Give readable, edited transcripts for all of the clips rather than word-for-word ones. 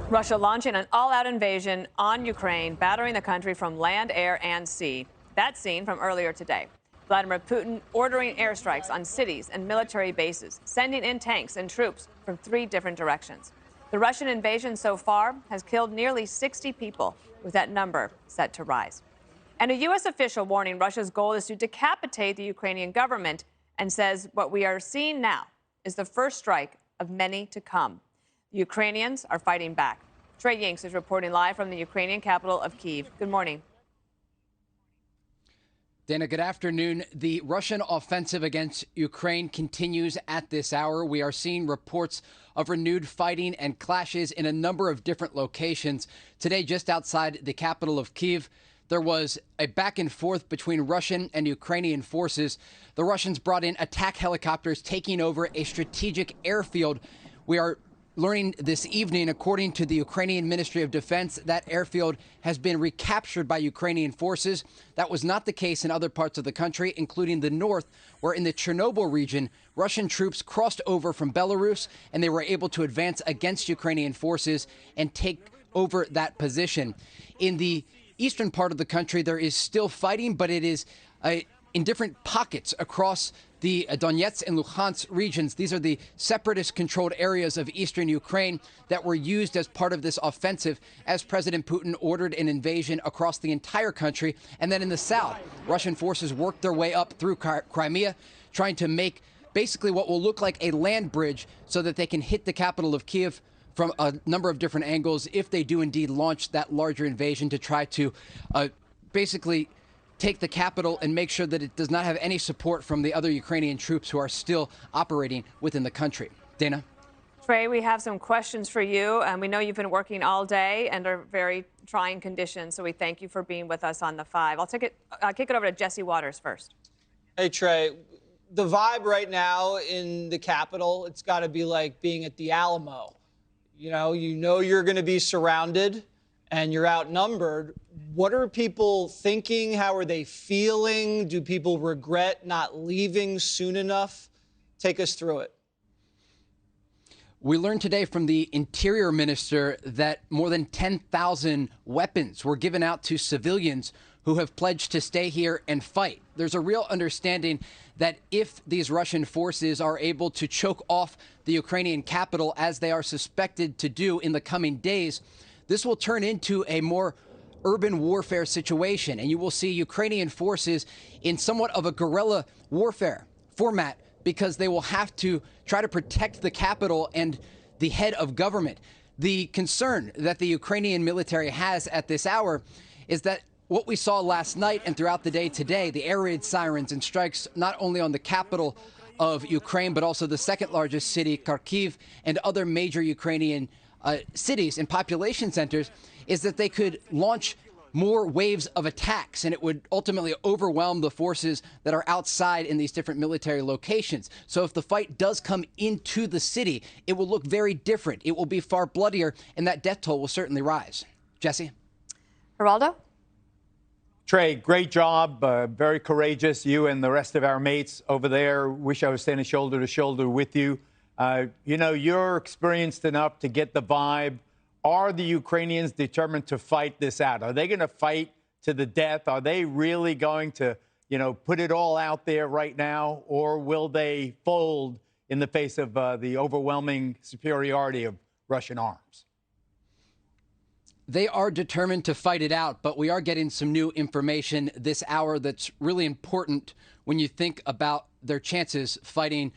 Russia launching an all-out invasion on Ukraine, battering the country from land, air, and sea. That scene from earlier today. Vladimir Putin ordering airstrikes on cities and military bases, sending in tanks and troops from 3 different directions. The Russian invasion so far has killed nearly 60 people, with that number set to rise. And a U.S. official warning Russia's goal is to decapitate the Ukrainian government and says what we are seeing now is the first strike of many to come. The Ukrainians are fighting back. Trey Yingst is reporting live from the Ukrainian capital of Kyiv. Good morning. Dana, good afternoon. The Russian offensive against Ukraine continues at this hour. We are seeing reports of renewed fighting and clashes in a number of different locations. Today, just outside the capital of Kyiv, there was a back and forth between Russian and Ukrainian forces. The Russians brought in attack helicopters taking over a strategic airfield. We are learning this evening, according to the Ukrainian Ministry of Defense, that airfield has been recaptured by Ukrainian forces. That was not the case in other parts of the country, including the north, where in the Chernobyl region, Russian troops crossed over from Belarus and they were able to advance against Ukrainian forces and take over that position. In the eastern part of the country, there is still fighting, but it is in different pockets across the Donetsk and Luhansk regions. These are the separatist-controlled areas of eastern Ukraine that were used as part of this offensive as President Putin ordered an invasion across the entire country. And then in the south, Russian forces worked their way up through Crimea, trying to make basically what will look like a land bridge so that they can hit the capital of Kyiv from a number of different angles if they do indeed launch that larger invasion to try to basically take the capital and make sure that it does not have any support from the other Ukrainian troops who are still operating within the country. Dana? Trey, we have some questions for you. And we know you've been working all day under very trying conditions, so we thank you for being with us on the 5. I'll kick it over to Jesse Waters first. Hey, Trey. The vibe right now in the Capitol, it's got to be like being at the Alamo. You know you're going to be surrounded and you're outnumbered. What are people thinking? How are they feeling? Do people regret not leaving soon enough? Take us through it. We learned today from the Interior Minister that more than 10,000 weapons were given out to civilians who have pledged to stay here and fight. There's a real understanding that if these Russian forces are able to choke off the Ukrainian capital, as they are suspected to do in the coming days, this will turn into a more urban warfare situation, and you will see Ukrainian forces in somewhat of a guerrilla warfare format because they will have to try to protect the capital and the head of government. The concern that the Ukrainian military has at this hour is that what we saw last night and throughout the day today, the air raid sirens and strikes not only on the capital of Ukraine, but also the second largest city, Kyiv, and other major Ukrainian cities and population centers, is that they could launch more waves of attacks, and it would ultimately overwhelm the forces that are outside in these different military locations. So if the fight does come into the city, it will look very different. It will be far bloodier, and that death toll will certainly rise. Jesse? Geraldo? Trey, great job. Very courageous. You and the rest of our mates over there. Wish I was standing shoulder to shoulder with you. You're experienced enough to get the vibe. Are the Ukrainians determined to fight this out? Are they going to fight to the death? Are they really going to, put it all out there right now? Or will they fold in the face of the overwhelming superiority of Russian arms? They are determined to fight it out, but we are getting some new information this hour that's really important when you think about their chances fighting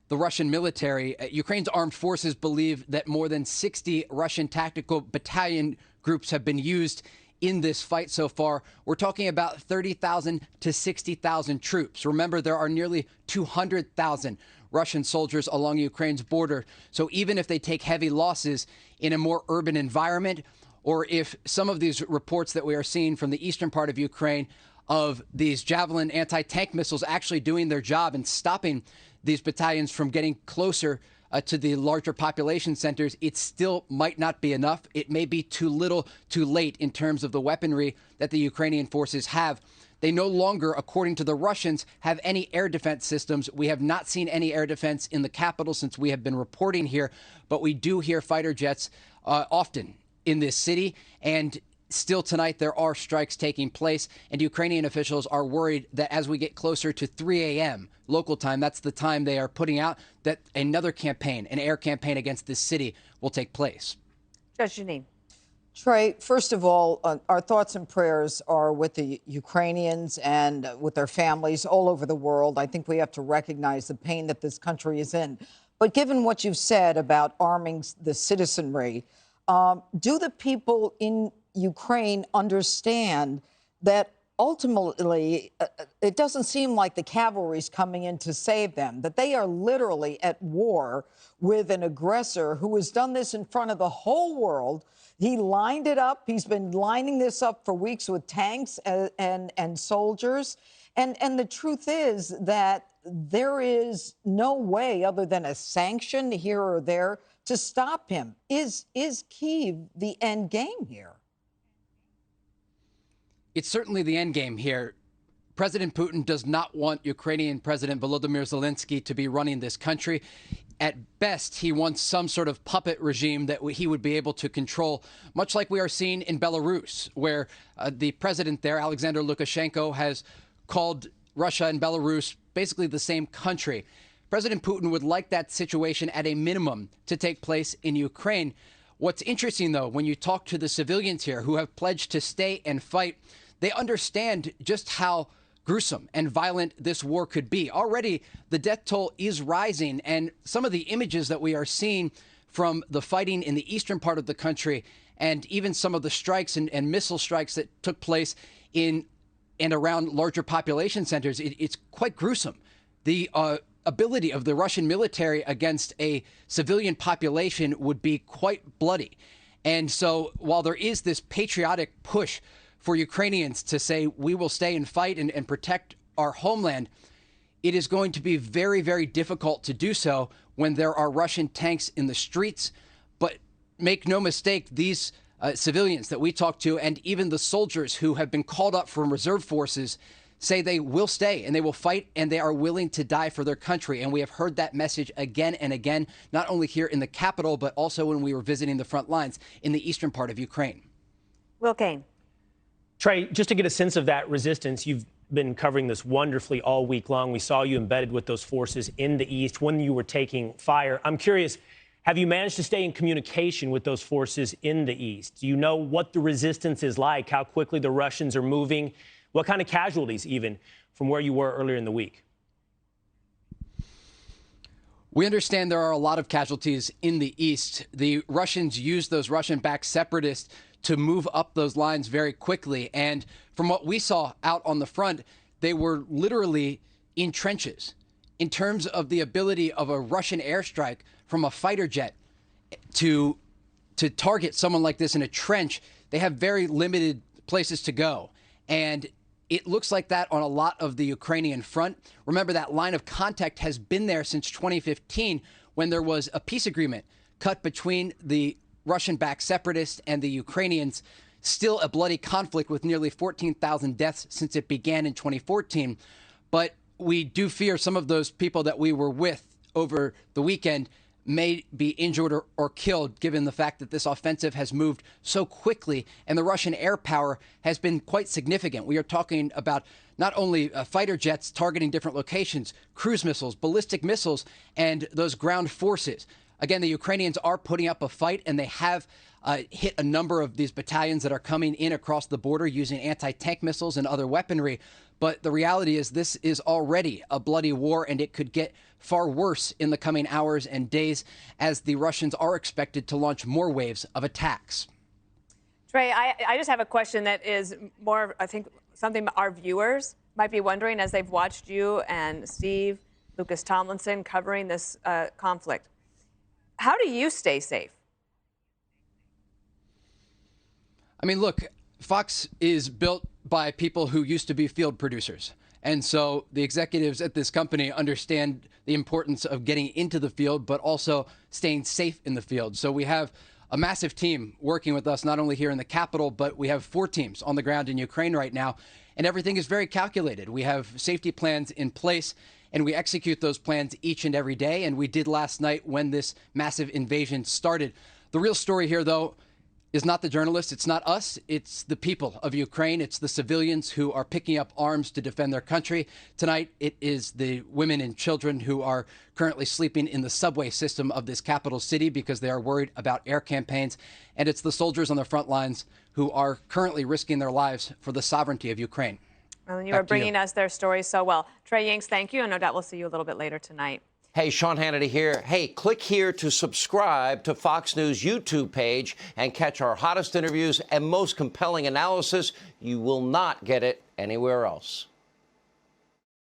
the Russian military. Ukraine's armed forces believe that more than 60 Russian tactical battalion groups have been used in this fight so far. We're talking about 30,000 to 60,000 troops. Remember, there are nearly 200,000 Russian soldiers along Ukraine's border. So even if they take heavy losses in a more urban environment, or if some of these reports that we are seeing from the eastern part of Ukraine of these Javelin anti-tank missiles actually doing their job and stopping these battalions from getting closer to the larger population centers, it still might not be enough. It may be too little, too late in terms of the weaponry that the Ukrainian forces have. They no longer, according to the Russians, have any air defense systems. We have not seen any air defense in the capital since we have been reporting here, but we do hear fighter jets often in this city. And still tonight, there are strikes taking place, and Ukrainian officials are worried that as we get closer to 3 a.m. local time, that's the time they are putting out, that another campaign, an air campaign against this city, will take place. Judge Janine. Trey, first of all, our thoughts and prayers are with the Ukrainians and with their families all over the world. I think we have to recognize the pain that this country is in. But given what you've said about arming the citizenry, do the people in Ukraine understand that ultimately it doesn't seem like the cavalry's coming in to save them, that they are literally at war with an aggressor who has done this in front of the whole world? He lined it up. He's been lining this up for weeks with tanks and soldiers. And the truth is that there is no way other than a sanction here or there to stop him. Is Kyiv the end game here? It's certainly the end game here. President Putin does not want Ukrainian President Volodymyr Zelensky to be running this country. At best, he wants some sort of puppet regime that he would be able to control, much like we are seeing in Belarus, where the president there, Alexander Lukashenko, has called Russia and Belarus basically the same country. President Putin would like that situation at a minimum to take place in Ukraine. What's interesting, though, when you talk to the civilians here who have pledged to stay and fight, they understand just how gruesome and violent this war could be. Already, the death toll is rising, and some of the images that we are seeing from the fighting in the eastern part of the country, and even some of the strikes and missile strikes that took place in and around larger population centers, it's quite gruesome. The ability of the Russian military against a civilian population would be quite bloody. And so while there is this patriotic push for Ukrainians to say we will stay and fight and protect our homeland, it is going to be very, very difficult to do so when there are Russian tanks in the streets. But make no mistake, these civilians that we talk to and even the soldiers who have been called up from reserve forces say they will stay and they will fight and they are willing to die for their country. And we have heard that message again and again, not only here in the capital, but also when we were visiting the front lines in the eastern part of Ukraine. Will Kane. Trey, just to get a sense of that resistance, you've been covering this wonderfully all week long. We saw you embedded with those forces in the east when you were taking fire. I'm curious, have you managed to stay in communication with those forces in the east? Do you know what the resistance is like, how quickly the Russians are moving, what kind of casualties even from where you were earlier in the week? We understand there are a lot of casualties in the east. The Russians used those Russian-backed separatists to move up those lines very quickly. And from what we saw out on the front, they were literally in trenches. In terms of the ability of a Russian airstrike from a fighter jet to target someone like this in a trench, they have very limited places to go. And it looks like that on a lot of the Ukrainian front. Remember, that line of contact has been there since 2015 when there was a peace agreement cut between the Russian-backed separatists and the Ukrainians. Still a bloody conflict with nearly 14,000 deaths since it began in 2014. But we do fear some of those people that we were with over the weekend may be injured or killed, given the fact that this offensive has moved so quickly and the Russian air power has been quite significant. We are talking about not only fighter jets targeting different locations, cruise missiles, ballistic missiles, and those ground forces. Again, the Ukrainians are putting up a fight, and they have hit a number of these battalions that are coming in across the border using anti-tank missiles and other weaponry. But the reality is this is already a bloody war, and it could get far worse in the coming hours and days as the Russians are expected to launch more waves of attacks. Trey, I just have a question that is more, I think, something our viewers might be wondering as they've watched you and Steve, Lucas Tomlinson covering this conflict. How do you stay safe? I mean, look, Fox is built by people who used to be field producers. And so the executives at this company understand the importance of getting into the field, but also staying safe in the field. So we have a massive team working with us, not only here in the capital, but we have 4 teams on the ground in Ukraine right now. and everything is very calculated. We have safety plans in place, and we execute those plans each and every day, and we did last night when this massive invasion started. The real story here, though, is not the journalists. It's not us. It's the people of Ukraine. It's the civilians who are picking up arms to defend their country. Tonight, it is the women and children who are currently sleeping in the subway system of this capital city because they are worried about air campaigns. And it's the soldiers on the front lines who are currently risking their lives for the sovereignty of Ukraine. Well, you are bringing us their stories so well. Trey Yingst, thank you, and no doubt we'll see you a little bit later tonight. Hey, Sean Hannity here. Hey, click here to subscribe to Fox News YouTube page and catch our hottest interviews and most compelling analysis. You will not get it anywhere else.